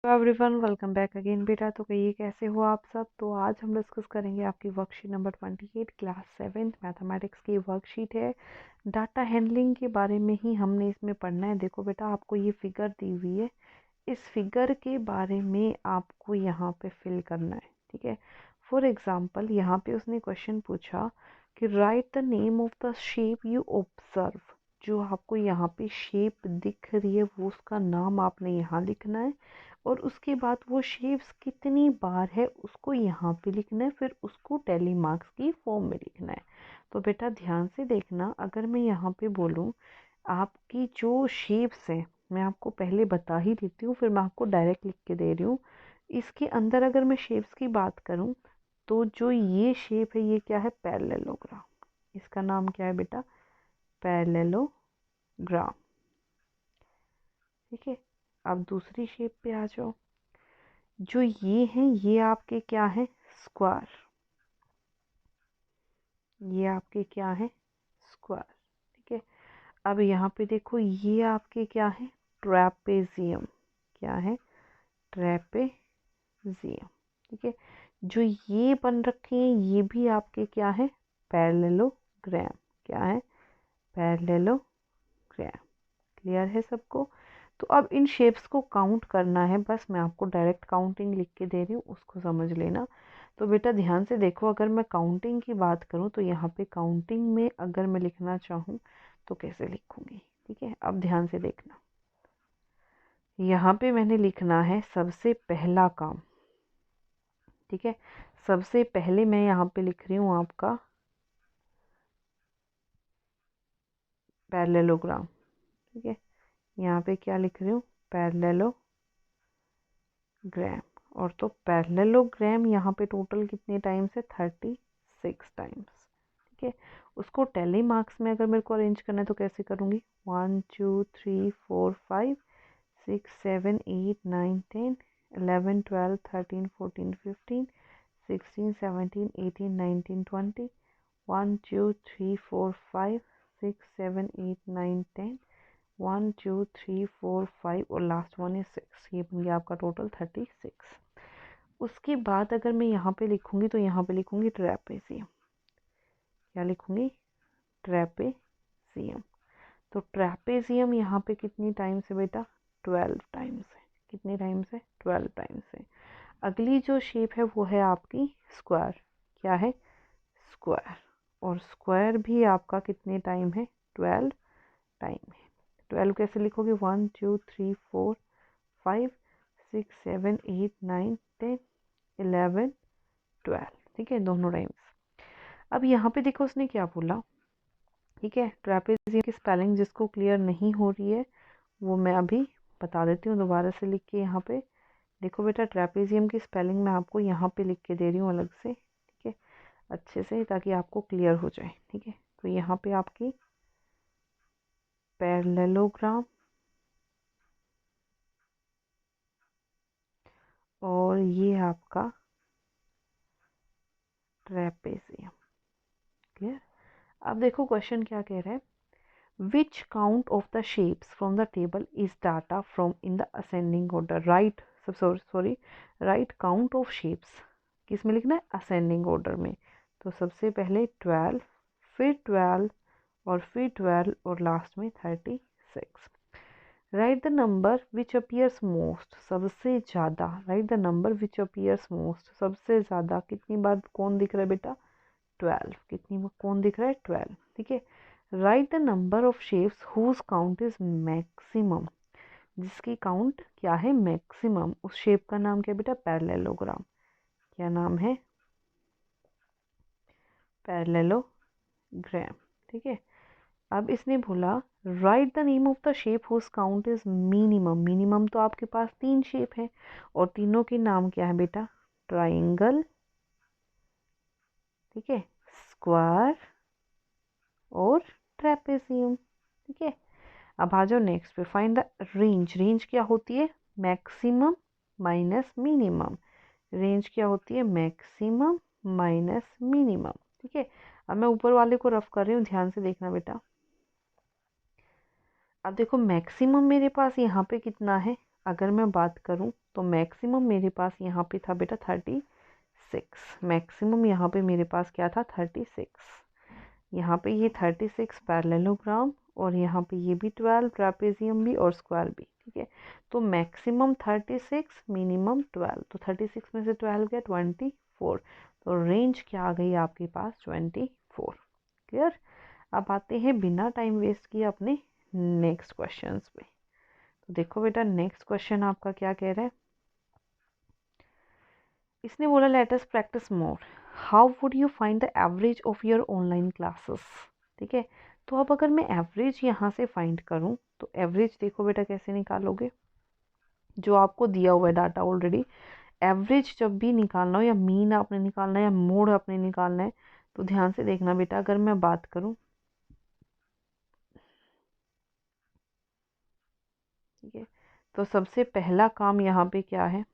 Everyone welcome back again बेटा। तो कहिए कैसे हो आप सब। तो आज हम डिस्कस करेंगे आपकी वर्कशीट नंबर 28 क्लास 7 मैथमेटिक्स की वर्कशीट है। डाटा हैंडलिंग के बारे में ही हमने इसमें पढ़ना है। देखो बेटा, आपको ये फिगर दी हुई है, इस फिगर के बारे में आपको यहाँ पे फिल करना है। ठीक है, फॉर एग्जाम्पल यहाँ पे उसने क्वेश्चन पूछा कि right the name of the shape you observe. जो आपको यहाँ पे शेप दिख रही है वो उसका नाम आपने यहाँ लिखना है, और उसके बाद वो शेप्स कितनी बार है उसको यहाँ पे लिखना है, फिर उसको टेली मार्क्स की फॉर्म में लिखना है। तो बेटा ध्यान से देखना, अगर मैं यहाँ पे बोलूँ आपकी जो शेप्स हैं, मैं आपको पहले बता ही देती हूँ, फिर मैं आपको डायरेक्ट लिख के दे रही हूँ। इसके अंदर अगर मैं शेप्स की बात करूँ तो जो ये शेप है ये क्या है, पैरेललोग्राम। इसका नाम क्या है बेटा, पैरेललोग्राम। ठीक है, अब दूसरी शेप पे आ जाओ। जो ये हैं ये आपके क्या है, स्क्वायर। ये आपके क्या है, स्क्वायर। ठीक है, अब यहाँ पे देखो ये आपके क्या है, ट्रैपेजियम। क्या है, ट्रैपेजियम। ठीक है, जो ये बन रखे हैं ये भी आपके क्या है, पैरेललोग्राम। क्या है, पैरेललोग्राम। क्लियर है सबको। तो अब इन शेप्स को काउंट करना है, बस मैं आपको डायरेक्ट काउंटिंग लिख के दे रही हूँ, उसको समझ लेना। तो बेटा ध्यान से देखो, अगर मैं काउंटिंग की बात करूँ तो यहाँ पे काउंटिंग में अगर मैं लिखना चाहूँ तो कैसे लिखूँगी। ठीक है, अब ध्यान से देखना, यहाँ पे मैंने लिखना है सबसे पहला काम। ठीक है, सबसे पहले मैं यहाँ पे लिख रही हूँ आपका पैरेललोग्राम। ठीक है, यहाँ पे क्या लिख रही हूँ, पैरेललोग्राम। और तो पैरेललोग्राम यहाँ पे टोटल कितने टाइम्स है, 36 टाइम्स। ठीक है, उसको टेली मार्क्स में अगर मेरे को अरेंज करना है तो कैसे करूँगी, 1 2 3 4 5 6 7 8 9 10 11 12 13 14 15 16 17 18 19 20 1 2 3 4 5 6 7 8 9 10 1 2 3 4 5 और लास्ट वन है 6। ये बन गया आपका टोटल 36। उसके बाद अगर मैं यहाँ पे लिखूँगी तो यहाँ पे लिखूँगी ट्रैपेजियम। क्या लिखूँगी, ट्रैपेजियम। तो ट्रैपेजियम यहाँ पे कितनी टाइम्स है बेटा, 12 टाइम्स है। कितने टाइम्स है, 12 टाइम्स है। अगली जो शेप है वो है आपकी स्क्वायर। क्या है, स्क्वायर। और स्क्वायर भी आपका कितने टाइम है, 12 टाइम है। 12 कैसे लिखोगे, 1 2 3 4 5 6 7 8 9 10 11 12। ठीक है, दोनों टाइम्स। अब यहाँ पे देखो उसने क्या बोला। ठीक है, ट्रैपेजियम की स्पेलिंग जिसको क्लियर नहीं हो रही है वो मैं अभी बता देती हूँ दोबारा से लिख के। यहाँ पे देखो बेटा, ट्रैपेजियम की स्पेलिंग मैं आपको यहाँ पे लिख के दे रही हूँ अलग से। ठीक है, अच्छे से, ताकि आपको क्लियर हो जाए। ठीक है, तो यहाँ पे आपकी पैरेललोग्राम और ये आपका ट्रैपेजियम। क्लियर। अब देखो क्वेश्चन क्या कह रहा है, which count of the shapes from the table is data from in the ascending order. Right sorry right count of shapes, किस में लिखना है, असेंडिंग ऑर्डर में। तो सबसे पहले 12, फिर 12 और फिर 12 और लास्ट में 36। Right the number which appears most, सबसे ज़्यादा। Right the number which appears most, सबसे ज़्यादा कितनी बार कौन दिख रहा है बेटा, 12। कितनी बार कौन दिख रहा है, 12। ठीक है, right the number of shapes whose count is maximum, जिसकी काउंट क्या है, मैक्सिमम। उस शेप का नाम क्या है बेटा, पैरेललोग्राम। क्या नाम है, पैरेललोग्राम। ठीक है, अब इसने बोला right the name of the shape whose count is minimum. Minimum तो आपके पास 3 शेप है और तीनों के नाम क्या है बेटा, ट्राइंगल, ठीक है, स्क्वायर और ट्रेपेजियम। ठीक है, अब आ जाओ नेक्स्ट पे, फाइंड द रेंज। रेंज क्या होती है, मैक्सिमम माइनस मिनिमम। रेंज क्या होती है, मैक्सिमम माइनस मिनिमम। ठीक है, अब मैं ऊपर वाले को रफ कर रही हूँ, ध्यान से देखना बेटा। अब देखो मैक्सिमम मेरे पास यहाँ पे कितना है, अगर मैं बात करूं तो मैक्सिमम मेरे पास यहाँ पे था बेटा 36। मैक्सिमम यहाँ पे मेरे पास क्या था 36। यहाँ पे ये 36 पैरेललोग्राम और यहाँ पे ये भी 12 ट्रापेजियम भी और स्क्वायर भी, ठीक है। तो मैक्सिमम 36, मिनिमम 12, तो 36 में से 12 गया 24, तो रेंज क्या आ गई आपके पास 24। क्लियर। अब आते हैं बिना टाइम वेस्ट किए अपने नेक्स्ट क्वेश्चंस पे। तो देखो बेटा नेक्स्ट क्वेश्चन आपका क्या कह रहा है। इसने बोला let us practice more, how would you find the average of your online classes. ठीक है, तो अब अगर मैं एवरेज यहाँ से फाइंड करूँ तो एवरेज देखो बेटा कैसे निकालोगे, जो आपको दिया हुआ है डाटा ऑलरेडी। एवरेज जब भी निकालना हो या मीन आपने निकालना है या मोड आपने निकालना है, तो ध्यान से देखना बेटा। अगर मैं बात करूँ, ठीक है, तो सबसे पहला काम यहाँ पे क्या है,